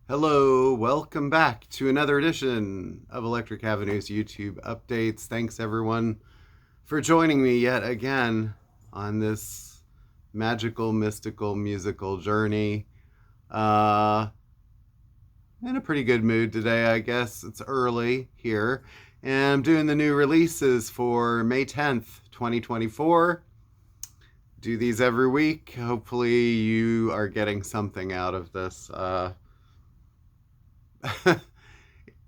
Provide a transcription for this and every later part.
Hello, welcome back to another edition of Electric Avenue's YouTube updates. Thanks everyone for joining me yet again on this magical, mystical, musical journey. In a pretty good mood today, I guess. It's early here, and I'm doing the new releases for May 10th, 2024. Do these every week. Hopefully you are getting something out of this.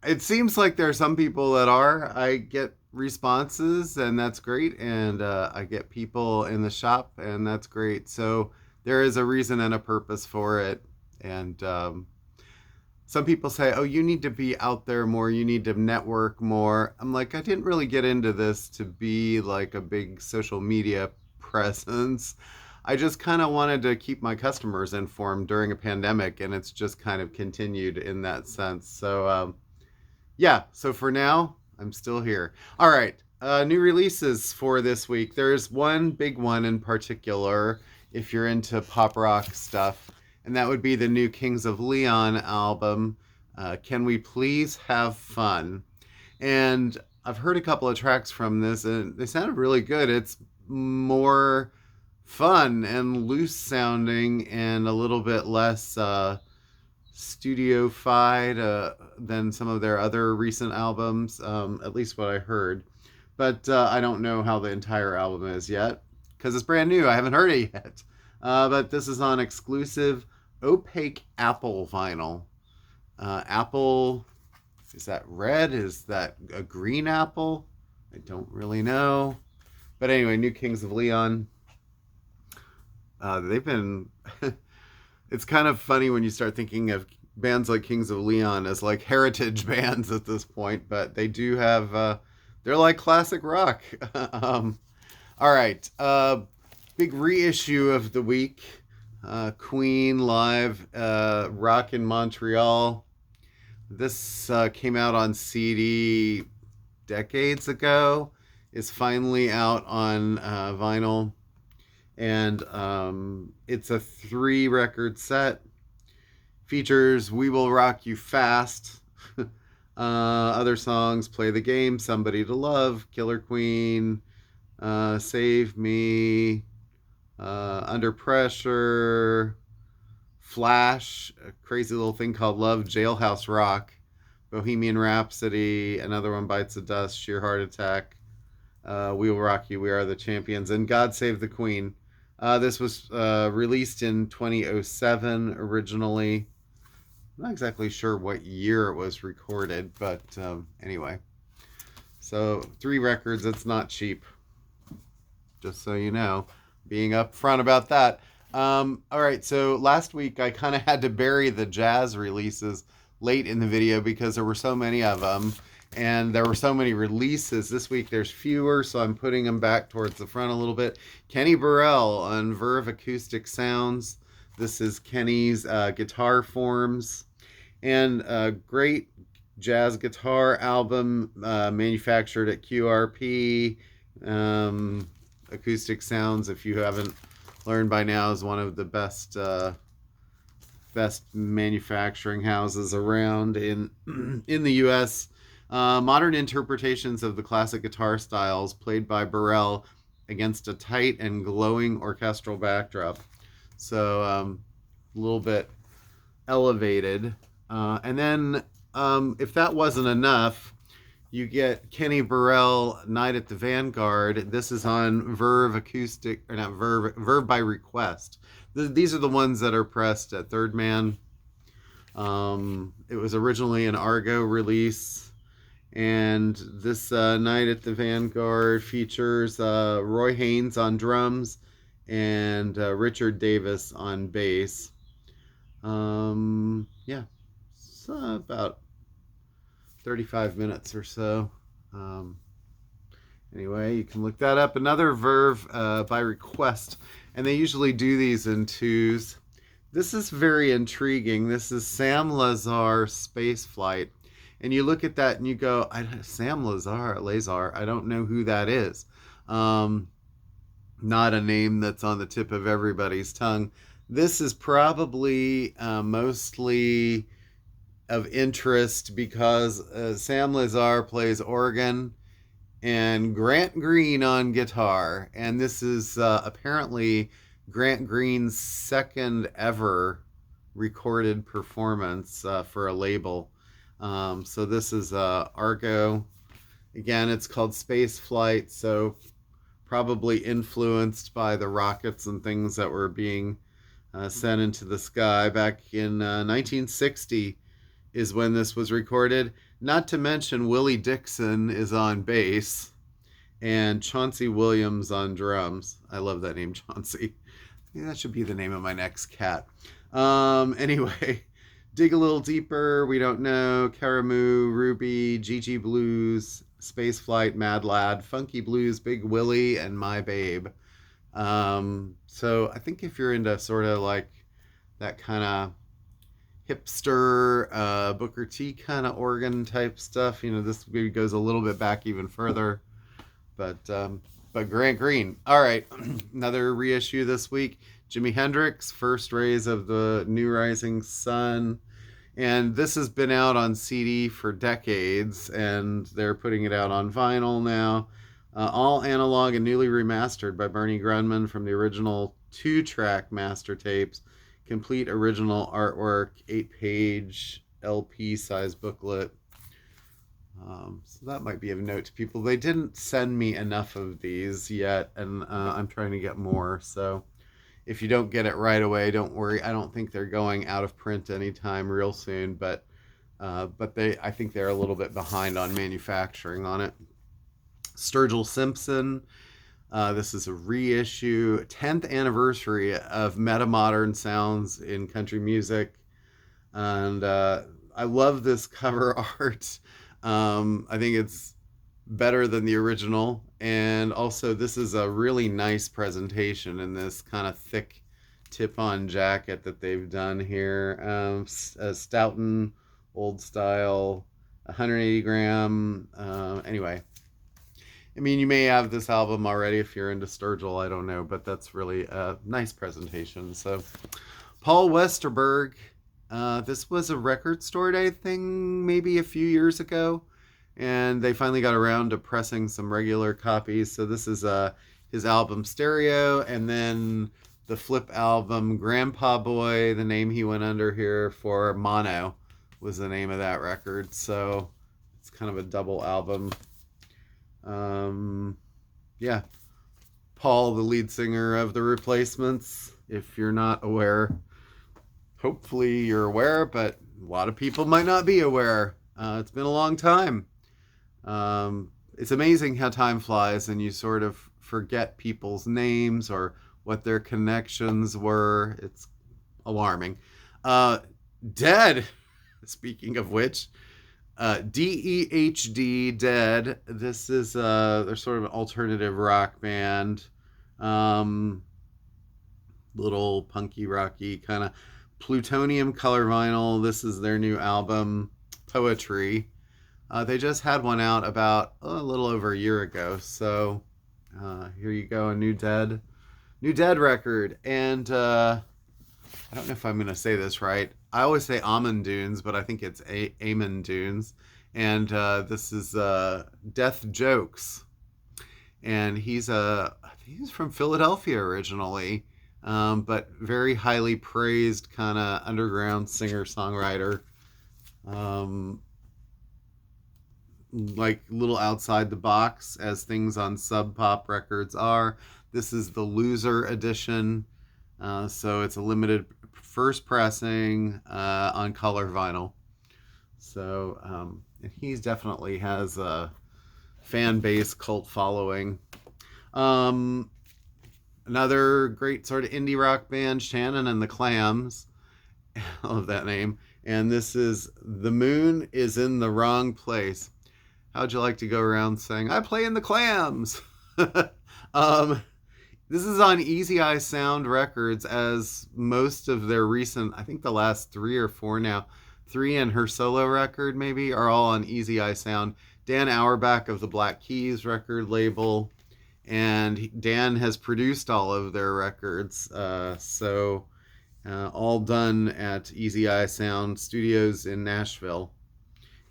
It seems like there are some people that are. I get responses, and that's great. And I get people in the shop, and that's great. So there is a reason and a purpose for it. And some people say, oh, you need to be out there more. You need to network more. I'm like, I didn't really get into this to be like a big social media presence. I just kind of wanted to keep my customers informed during a pandemic, and it's just kind of continued in that sense. So, yeah, so for now, I'm still here. All right, new releases for this week. There's one big one in particular, if you're into pop rock stuff, and that would be the new Kings of Leon album, Can We Please Have Fun? And I've heard a couple of tracks from this, and they sounded really good. It's more fun and loose sounding and a little bit less studio-fied than some of their other recent albums, at least what I heard. But I don't know how the entire album is yet because it's brand new. I haven't heard it yet. But this is on exclusive opaque Apple vinyl. Apple, is that red? Is that a green apple? I don't really know. But anyway, new Kings of Leon. They've been... It's kind of funny when you start thinking of bands like Kings of Leon as like heritage bands at this point, but they do have... they're like classic rock. All right. Big reissue of the week. Queen live Rock in Montreal. This came out on CD decades ago. Is finally out on vinyl. And it's a 3-record set. Features We Will Rock You Fast. Other songs, Play the Game, Somebody to Love, Killer Queen, Save Me, Under Pressure, Flash, a crazy little thing called Love, Jailhouse Rock, Bohemian Rhapsody, Another One Bites the Dust, Sheer Heart Attack, We Will Rock You, We Are the Champions, and God Save the Queen. This was released in 2007 originally. I'm not exactly sure what year it was recorded, but anyway. So 3 records, it's not cheap. Just so you know, being upfront about that. All right, so last week I kind of had to bury the jazz releases late in the video because there were so many of them. And there were so many releases. This week there's fewer, so I'm putting them back towards the front a little bit. Kenny Burell on Verve Acoustic Sounds. This is Kenny's guitar forms. And a great jazz guitar album manufactured at QRP. Acoustic Sounds, if you haven't learned by now, is one of the best manufacturing houses around in the U.S., modern interpretations of the classic guitar styles played by Burell against a tight and glowing orchestral backdrop. So a little bit elevated. And then if that wasn't enough, you get Kenny Burell, Night at the Vanguard. This is on Verve Acoustic, or not Verve by Request. These are the ones that are pressed at Third Man. It was originally an Argo release. And this Night at the Vanguard features Roy Haynes on drums and Richard Davis on bass. Yeah, it's about 35 minutes or so. Anyway, you can look that up. Another Verve by Request. And they usually do these in 2s. This is very intriguing. This is Sam Lazar Space Flight. And you look at that and you go, Sam Lazar, I don't know who that is. Not a name that's on the tip of everybody's tongue. This is probably mostly of interest because Sam Lazar plays organ and Grant Green on guitar. And this is apparently Grant Green's second ever recorded performance for a label. So this is Argo. Again, it's called Space Flight, so probably influenced by the rockets and things that were being sent into the sky back in 1960 is when this was recorded. Not to mention Willie Dixon is on bass and Chauncey Williams on drums. I love that name, Chauncey. I think that should be the name of my next cat. Anyway, dig a little deeper. We don't know. Caramoo, Ruby, Gigi Blues, Spaceflight, Mad Lad, Funky Blues, Big Willie, and My Babe. So I think if you're into sort of like that kind of hipster, Booker T kind of organ type stuff, you know, this maybe goes a little bit back even further. But Grant Green. All right, another reissue this week. Jimi Hendrix, First Rays of the New Rising Sun. And this has been out on CD for decades, and they're putting it out on vinyl now. All analog and newly remastered by Bernie Grunman from the original 2-track master tapes. Complete original artwork, 8-page LP size booklet. So that might be of note to people. They didn't send me enough of these yet, and I'm trying to get more. So if you don't get it right away, don't worry. I don't think they're going out of print anytime real soon, but I think they're a little bit behind on manufacturing on it. Sturgill Simpson. This is a reissue, 10th anniversary of meta-modern sounds in country music. And I love this cover art. I think it's better than the original. And also this is a really nice presentation in this kind of thick tip-on jacket that they've done here. Stoughton, old style, 180 gram. Anyway. I mean, you may have this album already if you're into Sturgill, I don't know, but that's really a nice presentation. So, Paul Westerberg, this was a record store day thing maybe a few years ago, and they finally got around to pressing some regular copies. So this is his album Stereo, and then the flip album Grandpa Boy, the name he went under here for Mono was the name of that record. So it's kind of a double album. Yeah, Paul, the lead singer of The Replacements. If you're not aware, hopefully you're aware, but a lot of people might not be aware. It's been a long time. It's amazing how time flies and you sort of forget people's names or what their connections were. It's alarming. Dead, speaking of which, DEHD, Dead. This is they're sort of an alternative rock band, little punky rocky kind of plutonium color vinyl. This is their new album Poetry. They just had one out about a little over a year ago, so here you go, a new Dead record. And I don't know if I'm gonna say this right. I always say Almond Dunes, but I think it's Amon Dunes. And this is Death Jokes. And he's from Philadelphia originally, but very highly praised kind of underground singer-songwriter. Like little outside the box as things on Sub Pop Records are. This is the Loser edition. So it's a limited first pressing on color vinyl. So and he definitely has a fan base, cult following. Another great sort of indie rock band, Shannon and the Clams. I love that name. And this is The Moon is in the Wrong Place. How'd you like to go around saying, I play in the Clams? This is on Easy Eye Sound Records, as most of their recent, I think the last 3 or 4 now, 3 and her solo record maybe, are all on Easy Eye Sound. Dan Auerbach of the Black Keys record label, and Dan has produced all of their records. So all done at Easy Eye Sound Studios in Nashville.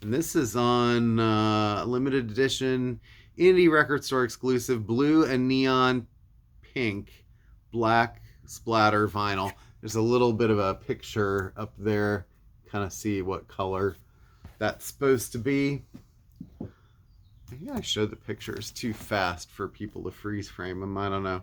And this is on limited edition indie record store exclusive blue and neon pink black splatter vinyl. There's a little bit of a picture up there, kind of see what color that's supposed to be. Maybe I showed the pictures too fast for people to freeze frame them. I don't know.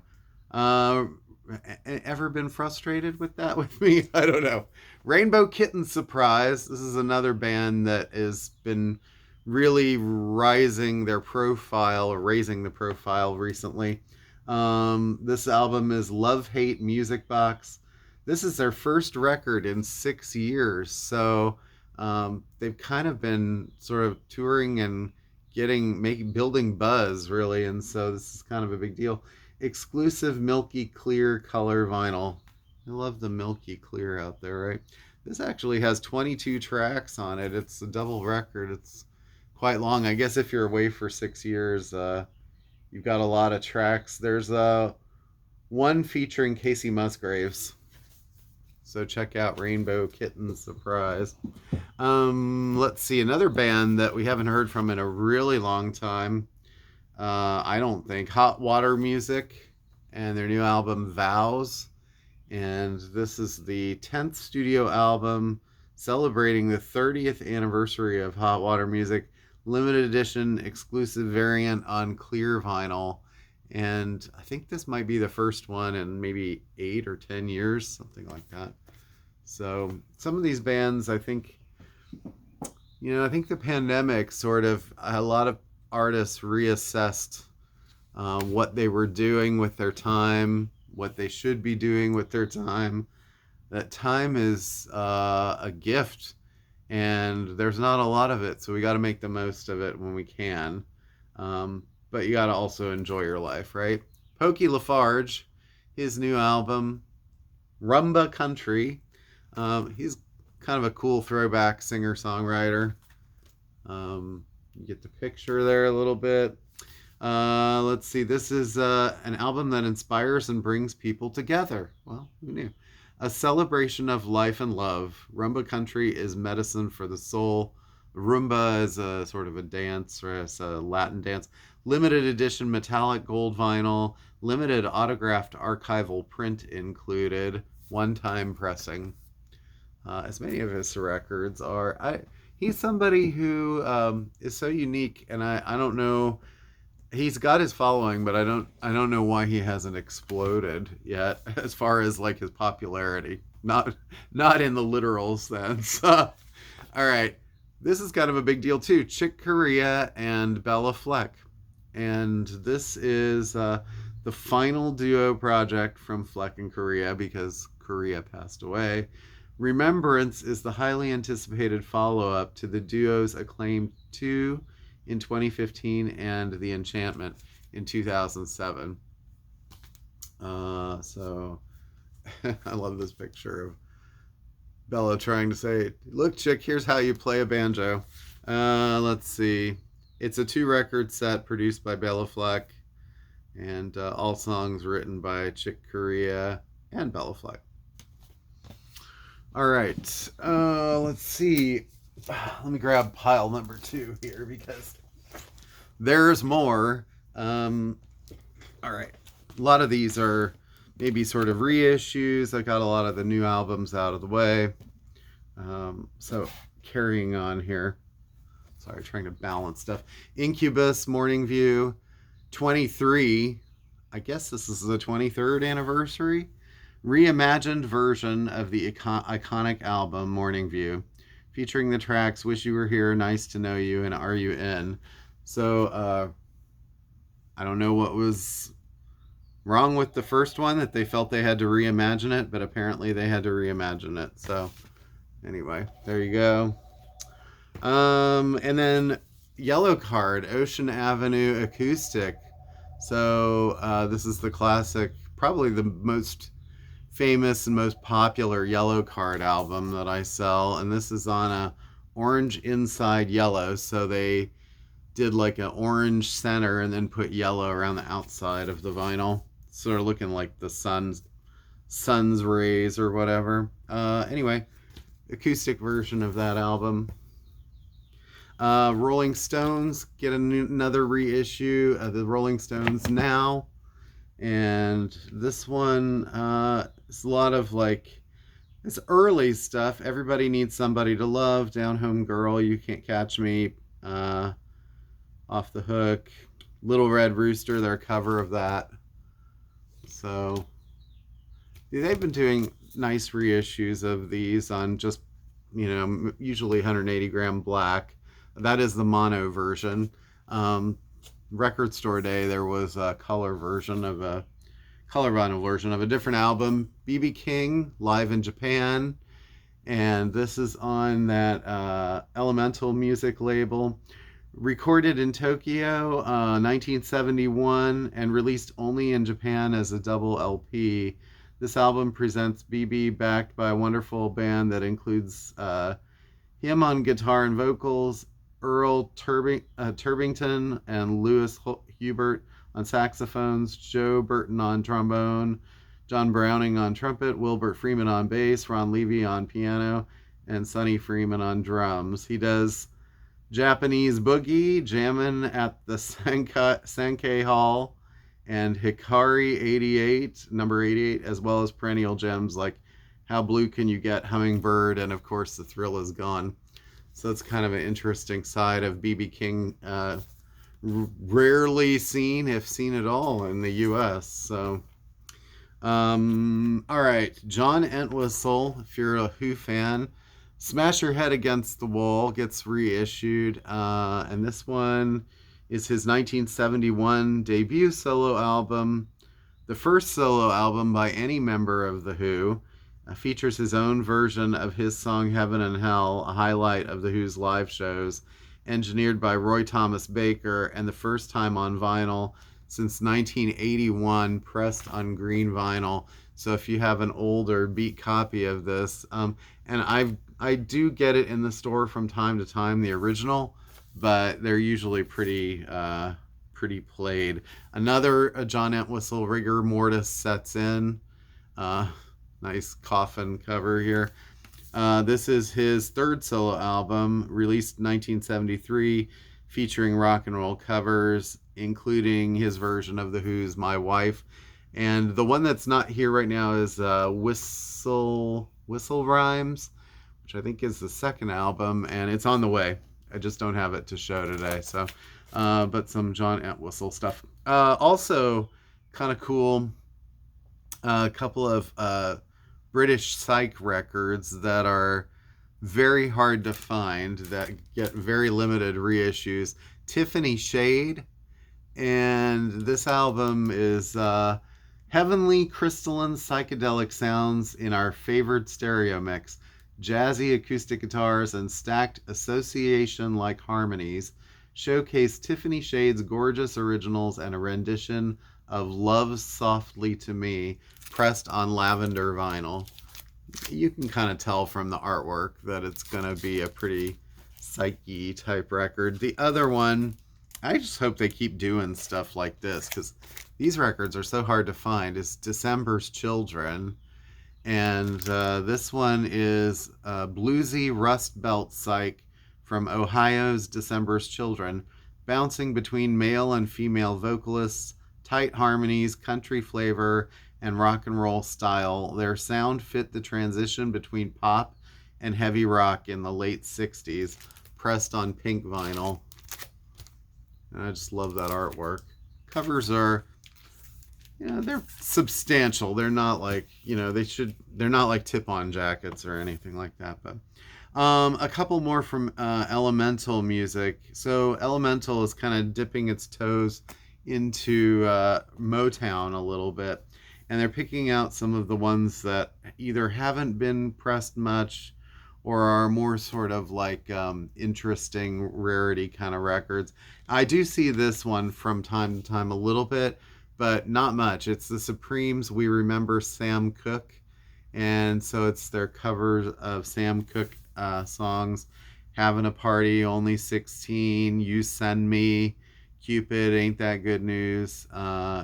Ever been frustrated with that with me? I don't know. Rainbow Kitten Surprise. This is another band that has been really raising the profile recently. This album is Love Hate Music Box. This is their first record in 6 years. So they've kind of been sort of touring and building buzz, really. And so this is kind of a big deal. Exclusive milky clear color vinyl. I love the milky clear out there, right? This actually has 22 tracks on it. It's a double record. It's quite long. I guess if you're away for 6 years, you've got a lot of tracks. There's one featuring Casey Musgraves. So check out Rainbow Kitten Surprise. Let's see, another band that we haven't heard from in a really long time. I don't think. Hot Water Music and their new album Vows. And this is the 10th studio album celebrating the 30th anniversary of Hot Water Music. Limited edition exclusive variant on clear vinyl. And I think this might be the first one in maybe 8 or 10 years, something like that. So some of these bands, I think the pandemic sort of, a lot of artists reassessed what they were doing with their time, what they should be doing with their time. That time is a gift, and there's not a lot of it, so we got to make the most of it when we can. But you got to also enjoy your life, right? Pokey LaFarge, his new album, Rumba Country. He's kind of a cool throwback singer-songwriter. You get the picture there a little bit. Let's see. This is an album that inspires and brings people together. Well, who knew? A celebration of life and love. Rumba Country is medicine for the soul. Rumba is a sort of a dance, or it's a Latin dance. Limited edition metallic gold vinyl. Limited autographed archival print included. One-time pressing. As many of his records are. He's somebody who is so unique, and I don't know. He's got his following, but I don't know why he hasn't exploded yet as far as like his popularity. Not in the literal sense. All right, this is kind of a big deal too. Chick Corea and Bella Fleck, and this is the final duo project from Fleck and Korea because Korea passed away. Remembrance is the highly anticipated follow-up to the duo's acclaimed 2 in 2015 and The Enchantment in 2007. So I love this picture of Bella trying to say, look, chick, here's how you play a banjo. Let's see. It's a 2-record set produced by Bella Fleck, and all songs written by Chick Corea and Bella Fleck. All right, let's see. Let me grab pile number 2 here because there's more. All right, a lot of these are maybe sort of reissues. I got a lot of the new albums out of the way. So carrying on here. Sorry, trying to balance stuff. Incubus, Morning View, 23. I guess this is the 23rd anniversary. Reimagined version of the iconic album Morning View, featuring the tracks Wish You Were Here, Nice to Know You, and Are You In. So I don't know what was wrong with the first one, that they felt they had to reimagine it, but apparently they had to reimagine it. So anyway, there you go. And then Yellow Card, Ocean Avenue Acoustic. So this is the classic, probably the most famous and most popular Yellow Card album that I sell, and this is on a orange inside yellow, so they did like an orange center and then put yellow around the outside of the vinyl, sort of looking like the sun's sun's rays or whatever. Anyway, acoustic version of that album. Rolling Stones get another reissue of the Rolling Stones Now. And this one is a lot of like, it's early stuff. Everybody Needs Somebody to Love, Down Home Girl, You Can't Catch Me, Off the Hook, Little Red Rooster, their cover of that. So they've been doing nice reissues of these on just, usually 180 gram black. That is the mono version. Record Store Day, there was a color vinyl version of a different album, BB King, live in Japan. And this is on that Elemental Music label. Recorded in Tokyo, 1971, and released only in Japan as a double LP. This album presents BB backed by a wonderful band that includes him on guitar and vocals, Earl Turbington and Lewis Hubert on saxophones, Joe Burton on trombone, John Browning on trumpet, Wilbert Freeman on bass, Ron Levy on piano, and Sonny Freeman on drums. He does Japanese Boogie, Jammin' at the Sankei Hall, and Hikari 88, number 88, as well as perennial gems like How Blue Can You Get, Hummingbird, and of course The Thrill Is Gone. So it's kind of an interesting side of BB King, rarely seen, if seen at all, in the U.S. So, all right, John Entwistle, if you're a Who fan, Smash Your Head Against the Wall gets reissued, and this one is his 1971 debut solo album, the first solo album by any member of The Who. Features his own version of his song Heaven and Hell, a highlight of The Who's live shows, engineered by Roy Thomas Baker, and the first time on vinyl since 1981, pressed on green vinyl. So if you have an older beat copy of this, and I do get it in the store from time to time, the original, but they're usually pretty played. Another John Entwistle, Rigor Mortis sets in. Nice coffin cover here. This is his third solo album, released in 1973, featuring rock and roll covers, including his version of The Who's My Wife. And the one that's not here right now is Whistle Rhymes, which I think is the second album, and it's on the way. I just don't have it to show today. So, but some John Entwistle stuff. Also, kind of cool, a couple of British psych records that are very hard to find, that get very limited reissues. Tiffany Shade, and this album is heavenly crystalline psychedelic sounds in our favored stereo mix, jazzy acoustic guitars and stacked association-like harmonies showcase Tiffany Shade's gorgeous originals and a rendition of Love Softly to Me, pressed on lavender vinyl. You can kind of tell from the artwork that it's going to be a pretty psyche type record. The other one, I just hope they keep doing stuff like this, because these records are so hard to find, is December's Children. And this one is bluesy Rust Belt psych from Ohio's December's Children, bouncing between male and female vocalists, tight harmonies, country flavor, and rock and roll style. Their sound fit the transition between pop and heavy rock in the late 60s, pressed on pink vinyl. And I just love that artwork. Covers are, they're substantial. They're not like, they're not like tip-on jackets or anything like that. But a couple more from Elemental Music. So Elemental is kind of dipping its toes into Motown a little bit, and they're picking out some of the ones that either haven't been pressed much or are more sort of like interesting rarity kind of records. I do see this one from time to time a little bit, but not much. It's the Supremes' We Remember Sam Cooke, and so it's their covers of Sam Cooke songs. Having a Party, Only 16, You Send Me, Cupid, Ain't That Good News,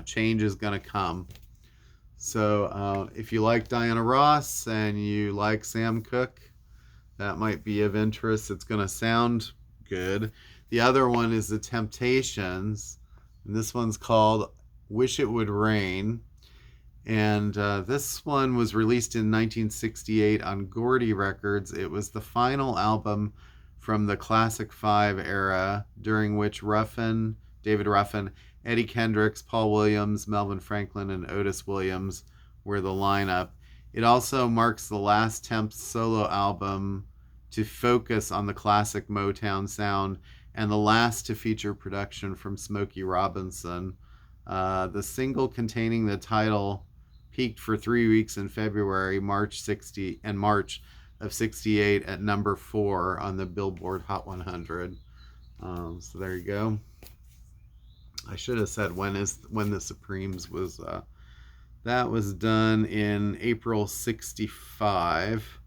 Change Is Gonna Come. So if you like Diana Ross and you like Sam Cooke, that might be of interest. It's going to sound good. The other one is The Temptations, and this one's called Wish It Would Rain. And this one was released in 1968 on Gordy Records. It was the final album from the Classic Five era, during which David Ruffin, Eddie Kendricks, Paul Williams, Melvin Franklin, and Otis Williams were the lineup. It also marks the last Temps solo album to focus on the classic Motown sound and the last to feature production from Smokey Robinson. The single containing the title peaked for 3 weeks in February, March of 68 at number 4 on the Billboard Hot 100. So there you go. I should have said when the Supremes was. That was done in April 65.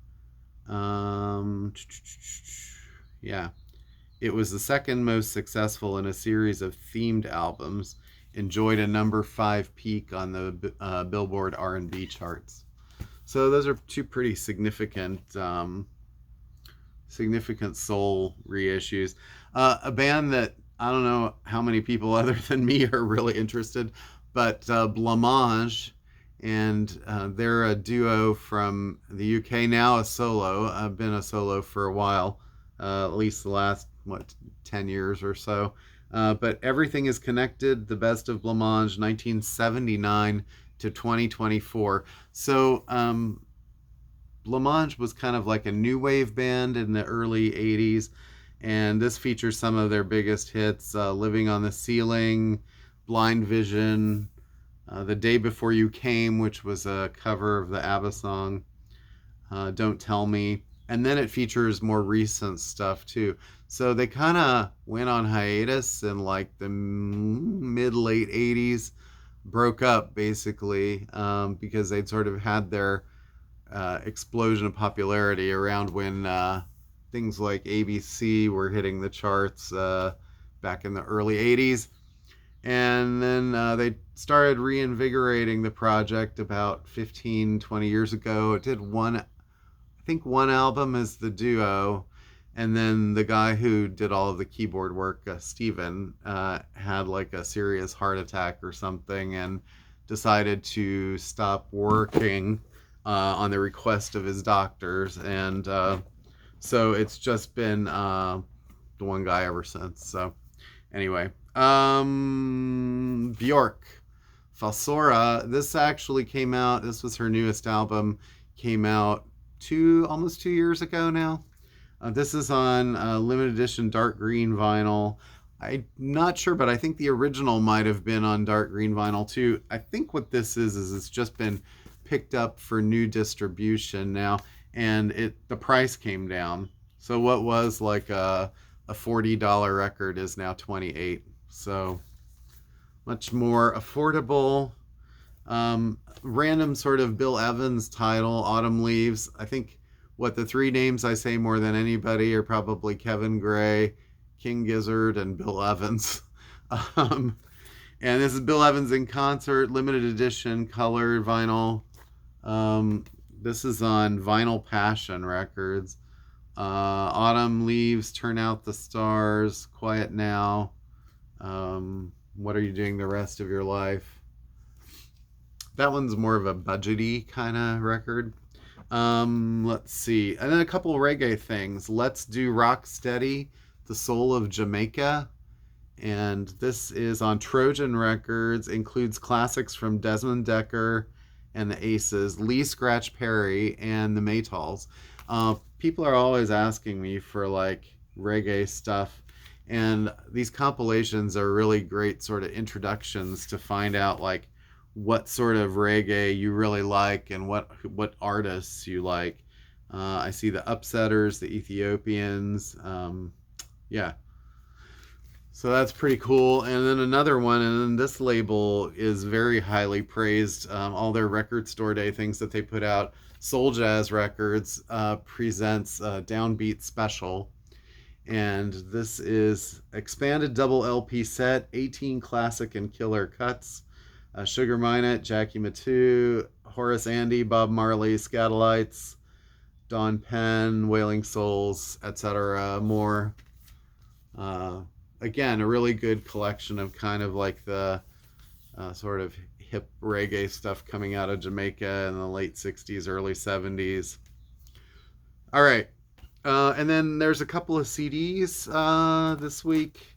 Yeah. It was the second most successful in a series of themed albums. Enjoyed a number 5 peak on the Billboard R&B charts. So those are two pretty significant soul reissues. A band that I don't know how many people other than me are really interested, but Blange, and they're a duo from the UK, now a solo. I've been a solo for a while, at least the last 10 years or so. But Everything is Connected, the best of Blange, 1979 to 2024. So Blange was kind of like a new wave band in the early 80s, and this features some of their biggest hits: Living on the Ceiling, Blind Vision, The Day Before You Came, which was a cover of the ABBA song, Don't Tell Me. And then it features more recent stuff too. So they kind of went on hiatus in like the mid-late 80s, broke up basically, because they'd sort of had their explosion of popularity around when things like ABC were hitting the charts back in the early 80s. And then they started reinvigorating the project about 15-20 years ago. It did one album as the duo, and then the guy who did all of the keyboard work, Steven, had like a serious heart attack or something and decided to stop working on the request of his doctors. And so it's just been the one guy ever since. So anyway, Bjork Faeora, this actually came out, this was her newest album, came out almost 2 years ago now. This is on limited edition dark green vinyl. I'm not sure, but I think the original might have been on dark green vinyl too. I think what this is it's just been picked up for new distribution now, and the price came down. So what was like a $40 record is now $28. So much more affordable. Random sort of Bill Evans title, Autumn Leaves. I think the 3 names I say more than anybody are probably Kevin Gray, King Gizzard, and Bill Evans. And this is Bill Evans in concert, limited edition, colored vinyl. This is on Vinyl Passion Records. Autumn Leaves, Turn Out the Stars, Quiet Now, What Are You Doing the Rest of Your Life. That one's more of a budgety kind of record. Let's see. And then a couple reggae things. Let's Do Rock Steady, The Soul of Jamaica. And this is on Trojan Records. Includes classics from Desmond Decker and the Aces, Lee Scratch Perry, and the Maytals. People are always asking me for like reggae stuff. And these compilations are really great sort of introductions to find out like what sort of reggae you really like and what artists you like. I see the Upsetters, the Ethiopians. Yeah. So that's pretty cool. And then another one, and then this label is very highly praised. All their Record Store Day things that they put out, Soul Jazz Records presents Downbeat Special. And this is expanded double LP set, 18 classic and killer cuts. Sugar Minott, Jackie Matu, Horace Andy, Bob Marley, Scatolites, Don Penn, Wailing Souls, etc. More. Uh, Again, a really good collection of kind of like the sort of hip reggae stuff coming out of Jamaica in the late 60s, early 70s. All right. And then there's a couple of CDs this week.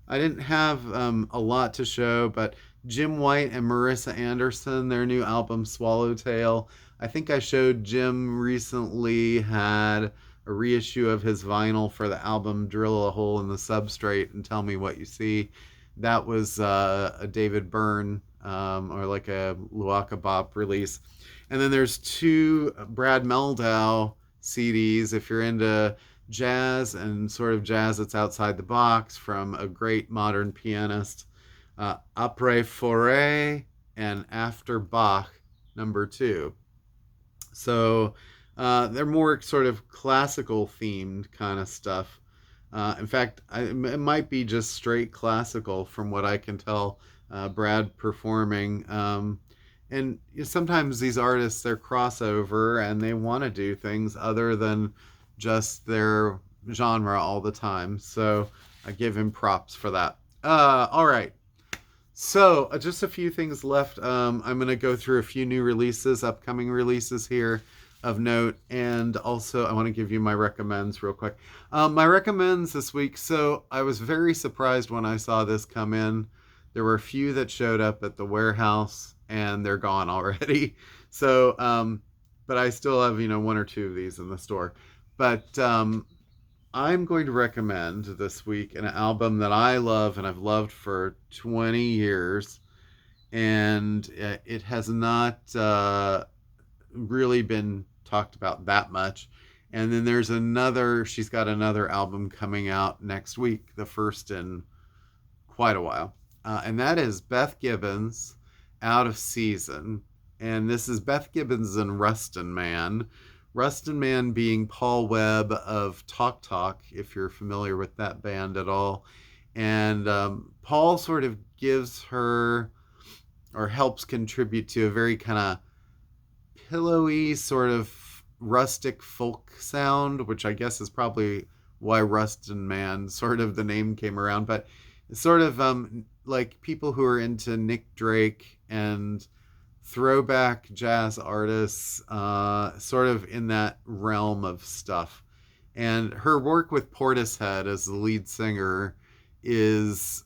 I didn't have a lot to show, but Jim White and Marissa Anderson, their new album Swallowtail. I think I showed Jim recently had a reissue of his vinyl for the album Drill a Hole in the Substrate and Tell Me What You See. That was a David Byrne or like a Luaka Bop release. And then there's two Brad Meldau CDs if you're into jazz and sort of jazz that's outside the box from a great modern pianist, Après Forêt and After Bach #2. So they're more sort of classical themed kind of stuff. In fact, it might be just straight classical from what I can tell. Brad performing. And sometimes these artists, they're crossover and they want to do things other than just their genre all the time. So I give him props for that. All right. So just a few things left. I'm going to go through a few new releases, upcoming releases here of note. And also I want to give you my recommends real quick. My recommends this week. So I was very surprised when I saw this come in. There were a few that showed up at the warehouse and they're gone already. So, but I still have, one or two of these in the store. But I'm going to recommend this week an album that I love and I've loved for 20 years. And it has not really been talked about that much. And then she's got another album coming out next week, the first in quite a while. And that is Beth Gibbons, Out of Season. And this is Beth Gibbons and Rustin Man. Rustin Man being Paul Webb of Talk Talk, if you're familiar with that band at all. And Paul sort of gives her, or helps contribute to, a very kind of pillowy, sort of rustic folk sound, which I guess is probably why Rustin Man, sort of the name came around. But it's sort of like people who are into Nick Drake and throwback jazz artists, sort of in that realm of stuff. And her work with Portishead as the lead singer is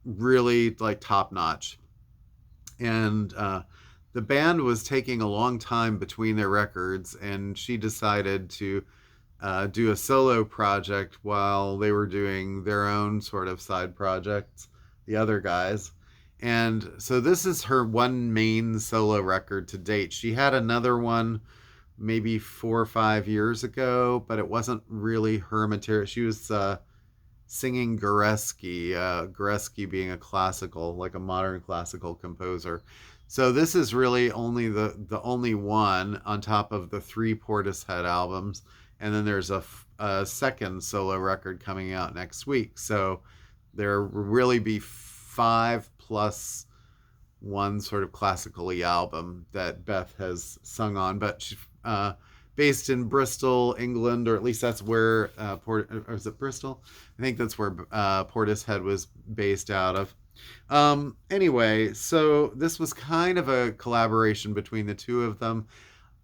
really like top notch. And the band was taking a long time between their records, and she decided to do a solo project while they were doing their own sort of side projects, the other guys. And so this is her one main solo record to date. She had another one maybe 4 or 5 years ago, but it wasn't really her material. She was singing Goreski being a classical, like a modern classical composer. So this is really only the only one on top of the 3 Portishead albums. And then there's a second solo record coming out next week. So there will really be 5 plus one sort of classically album that Beth has sung on. But she's based in Bristol, England, or at least that's where or is it Bristol? I think that's where Portishead was based out of. Anyway, so this was kind of a collaboration between the two of them.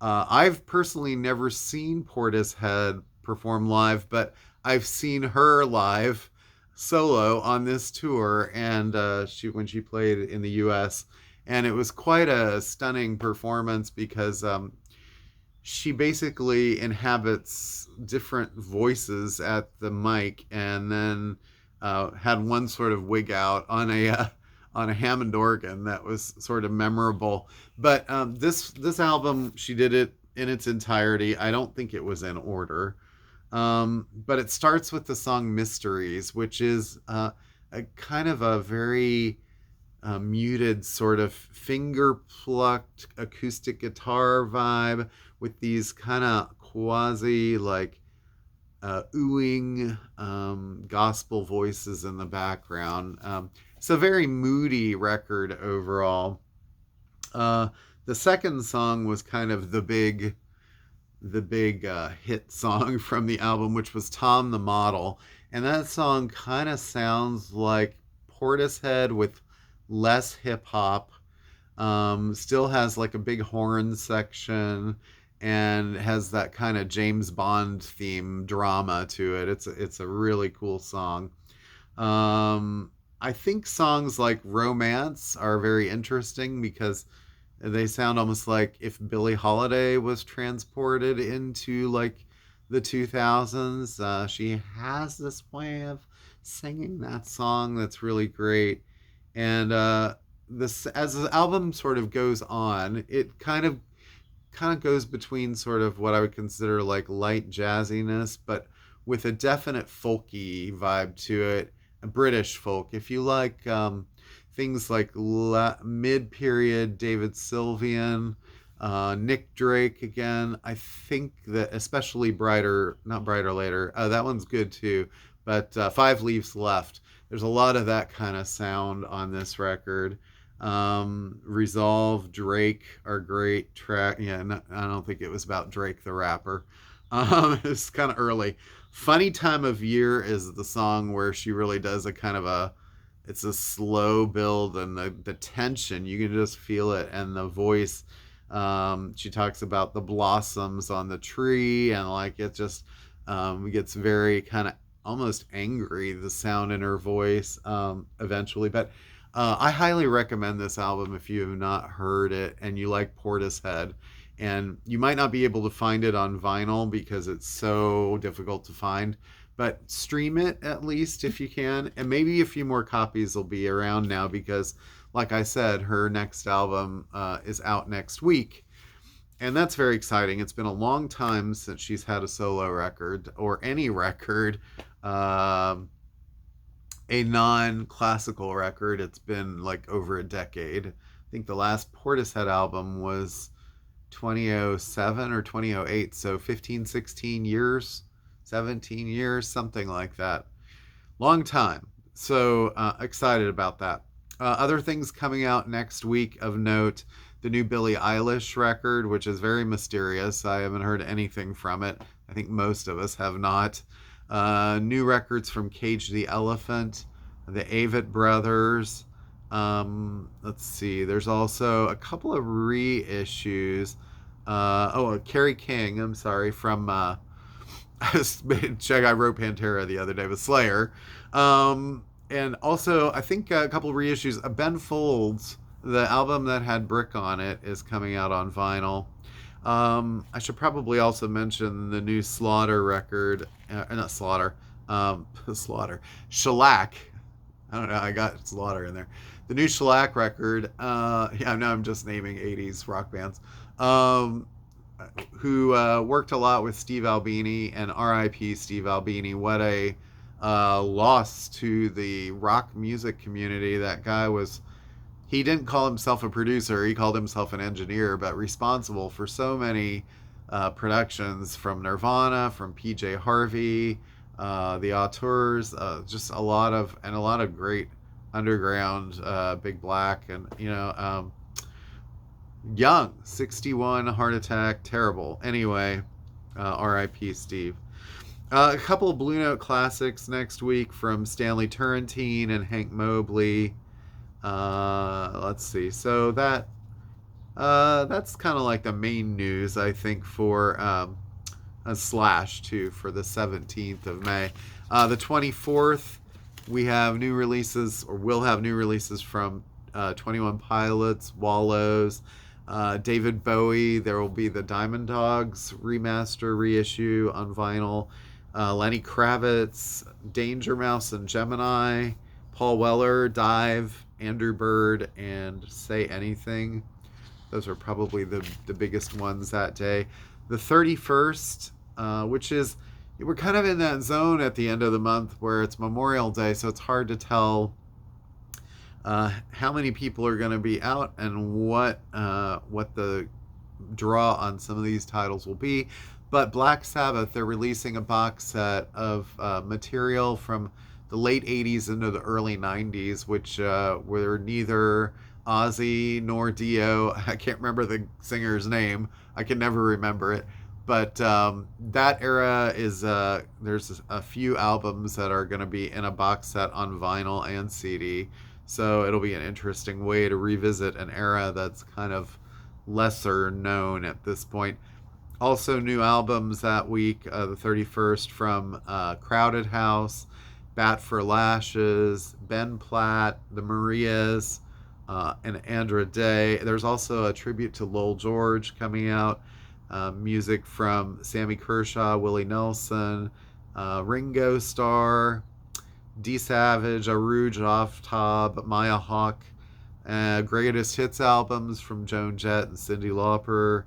I've personally never seen Portishead perform live, but I've seen her live solo on this tour, and when she played in the US, and it was quite a stunning performance because she basically inhabits different voices at the mic, and then had one sort of wig out on a Hammond organ that was sort of memorable. But this album, she did it in its entirety. I don't think it was in order. But it starts with the song Mysteries, which is a kind of a very muted sort of finger-plucked acoustic guitar vibe with these kind of quasi like oohing gospel voices in the background. It's a very moody record overall. Uh, the second song was kind of the big hit song from the album, which was Tom the Model. And that song kind of sounds like Portishead with less hip hop. Still has like a big horn section and has that kind of James Bond theme drama to it. It's a really cool song. I think songs like Romance are very interesting because they sound almost like if Billie Holiday was transported into like the 2000s. She has this way of singing that song that's really great. And this as the album sort of goes on, it kind of goes between sort of what I would consider like light jazziness, but with a definite folky vibe to it, a British folk. If you like things like mid-period David Sylvian, Nick Drake again, I think that especially not Brighter Later, that one's good too, but Five Leaves Left. There's a lot of that kind of sound on this record. Resolve, Drake are great track. Yeah, no, I don't think it was about Drake the rapper. It's kind of early. Funny Time of Year is the song where she really does a kind of it's a slow build and the tension, you can just feel it. And the voice, she talks about the blossoms on the tree and like it just gets very kind of almost angry, the sound in her voice eventually. But I highly recommend this album if you have not heard it and you like Portishead. And you might not be able to find it on vinyl because it's so difficult to find, but stream it at least if you can. And maybe a few more copies will be around now because, like I said, her next album is out next week. And that's very exciting. It's been a long time since she's had a solo record or any record. A non-classical record. It's been like over a decade. I think the last Portishead album was 2007 or 2008, so 15, 16 years, 17 years, something like that. Long time. So excited about that. Other things coming out next week of note: the new Billie Eilish record, which is very mysterious. I haven't heard anything from it. I think most of us have not. New records from Cage the Elephant, the Avett Brothers. Let's see. There's also a couple of reissues. Carrie King. I'm sorry, from I wrote Pantera the other day with Slayer. And also I think a couple of reissues. Ben Folds, the album that had Brick on it, is coming out on vinyl. I should probably also mention the new Slaughter record. Not Slaughter. Slaughter. Shellac. I don't know. I got Slaughter in there. The new Shellac record. Yeah, now I'm just naming 80s rock bands. Who worked a lot with Steve Albini, and R.I.P. Steve Albini. What a loss to the rock music community. That guy was... He didn't call himself a producer. He called himself an engineer, but responsible for so many productions from Nirvana, from PJ Harvey, the Auteurs, just a lot of great underground, Big Black, and young, 61, heart attack, terrible. Anyway, R.I.P. Steve. A couple of Blue Note classics next week from Stanley Turrentine and Hank Mobley. Let's see. So that's kind of like the main news, I think, for a slash too for the 17th of May. The 24th, we have new releases, or will have new releases from 21 Pilots, Wallows, David Bowie. There will be the Diamond Dogs remaster reissue on vinyl. Lenny Kravitz, Danger Mouse and Gemini, Paul Weller, Dive, Andrew Bird, and Say Anything. Those are probably the biggest ones that day. The 31st, which is, we're kind of in that zone at the end of the month where it's Memorial Day, so it's hard to tell how many people are going to be out and what the draw on some of these titles will be. But Black Sabbath, they're releasing a box set of material from the late 80s into the early 90s, which were neither Ozzy nor Dio. I can't remember the singer's name. I can never remember it. But that era is, there's a few albums that are going to be in a box set on vinyl and CD. So it'll be an interesting way to revisit an era that's kind of lesser known at this point. Also, new albums that week, the 31st, from Crowded House, Bat for Lashes, Ben Platt, The Marias, and Andra Day. There's also a tribute to Lowell George coming out. Music from Sammy Kershaw, Willie Nelson, Ringo Starr, D Savage, Aruj Aftab, Maya Hawke. Greatest hits albums from Joan Jett and Cyndi Lauper.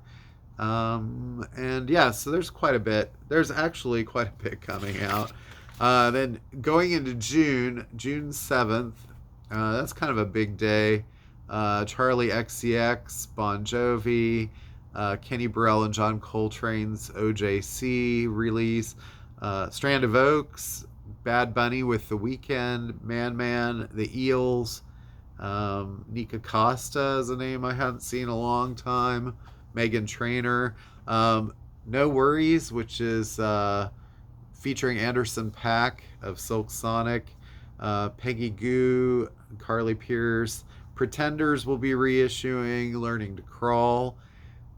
And yeah, so there's quite a bit. There's actually quite a bit coming out. Then going into June 7th, that's kind of a big day. Charlie XCX, Bon Jovi, Kenny Burrell and John Coltrane's OJC release, Strand of Oaks, Bad Bunny with The Weeknd, Man, The Eels, Nika Costa is a name I haven't seen in a long time, Meghan Trainor, No Worries, which is featuring Anderson .Paak of Silk Sonic, Peggy Gou, Carly Pearce. Pretenders will be reissuing Learning to Crawl.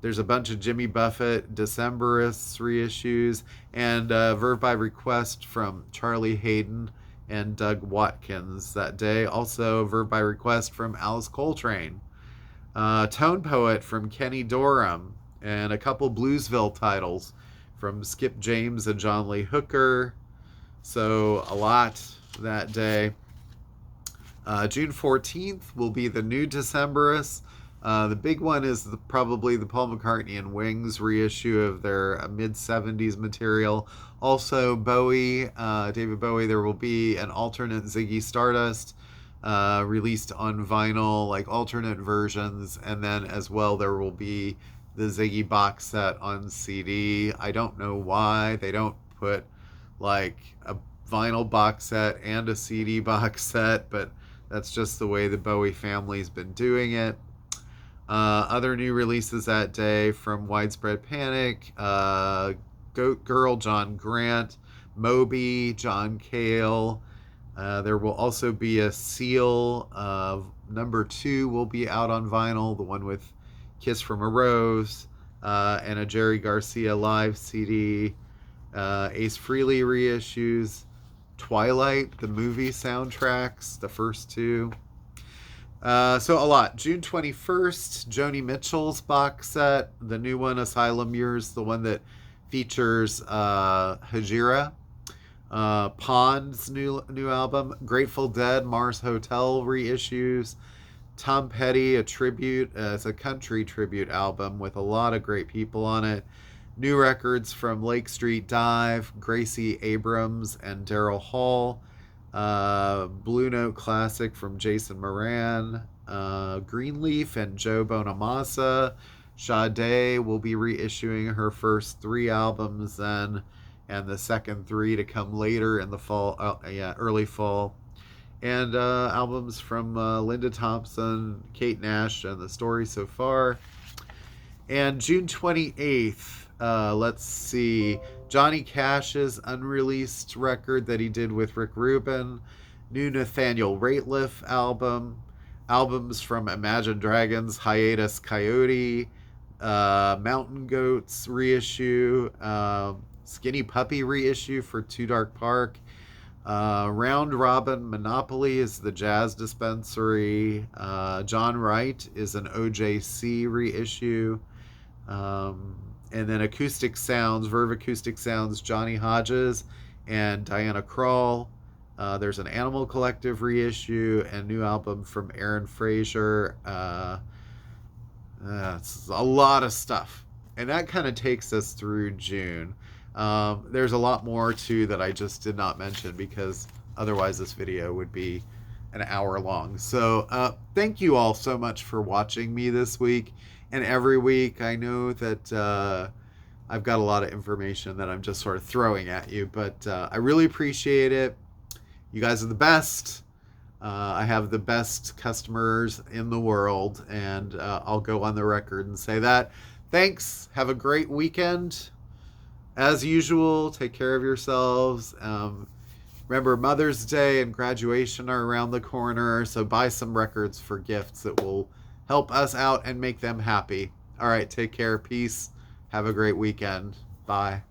There's a bunch of Jimmy Buffett Decemberists reissues, and Verve by Request from Charlie Hayden and Doug Watkins that day. Also Verve by Request from Alice Coltrane. Tone Poet from Kenny Dorham, and a couple Bluesville titles from Skip James and John Lee Hooker. So a lot that day. June 14th will be the new Decemberists. The big one is probably the Paul McCartney and Wings reissue of their mid-70s material. Also Bowie, David Bowie, there will be an alternate Ziggy Stardust released on vinyl, like alternate versions, and then as well there will be the Ziggy box set on CD. I don't know why they don't put like a vinyl box set and a CD box set, but that's just the way the Bowie family's been doing it. Other new releases that day from Widespread Panic, Goat Girl, John Grant, Moby, John Cale. There will also be a Seal. Number 2 will be out on vinyl, the one with Kiss from a Rose, and a Jerry Garcia live CD. Ace Frehley reissues Twilight, the movie soundtracks, the first 2. So a lot. June 21st, Joni Mitchell's box set, the new one, Asylum Years, the one that features Hajira. Pond's new album, Grateful Dead, Mars Hotel reissues, Tom Petty, a tribute, it's a country tribute album with a lot of great people on it. New records from Lake Street Dive, Gracie Abrams and Daryl Hall. Blue Note Classic from Jason Moran. Greenleaf and Joe Bonamassa. Sade will be reissuing her first 3 albums then, and the second 3 to come later in the fall, early fall. And albums from Linda Thompson, Kate Nash, and The Story So Far. And June 28th, let's see, Johnny Cash's unreleased record that he did with Rick Rubin, new Nathaniel Rateliff album, albums from Imagine Dragons, Hiatus Coyote, Mountain Goats reissue, Skinny Puppy reissue for Too Dark Park, Round Robin Monopoly is the Jazz Dispensary, John Wright is an OJC reissue, and then Acoustic Sounds, Verve Acoustic Sounds, Johnny Hodges and Diana Krall. There's an Animal Collective reissue and new album from Aaron Fraser. It's a lot of stuff. And that kind of takes us through June. There's a lot more too that I just did not mention because otherwise this video would be an hour long. So thank you all so much for watching me this week and every week. I know that I've got a lot of information that I'm just sort of throwing at you, but I really appreciate it. You guys are the best. I have the best customers in the world, and I'll go on the record and say that. Thanks. Have a great weekend. As usual, take care of yourselves. Remember, Mother's Day and graduation are around the corner, so buy some records for gifts that will help us out and make them happy. All right, take care. Peace. Have a great weekend. Bye.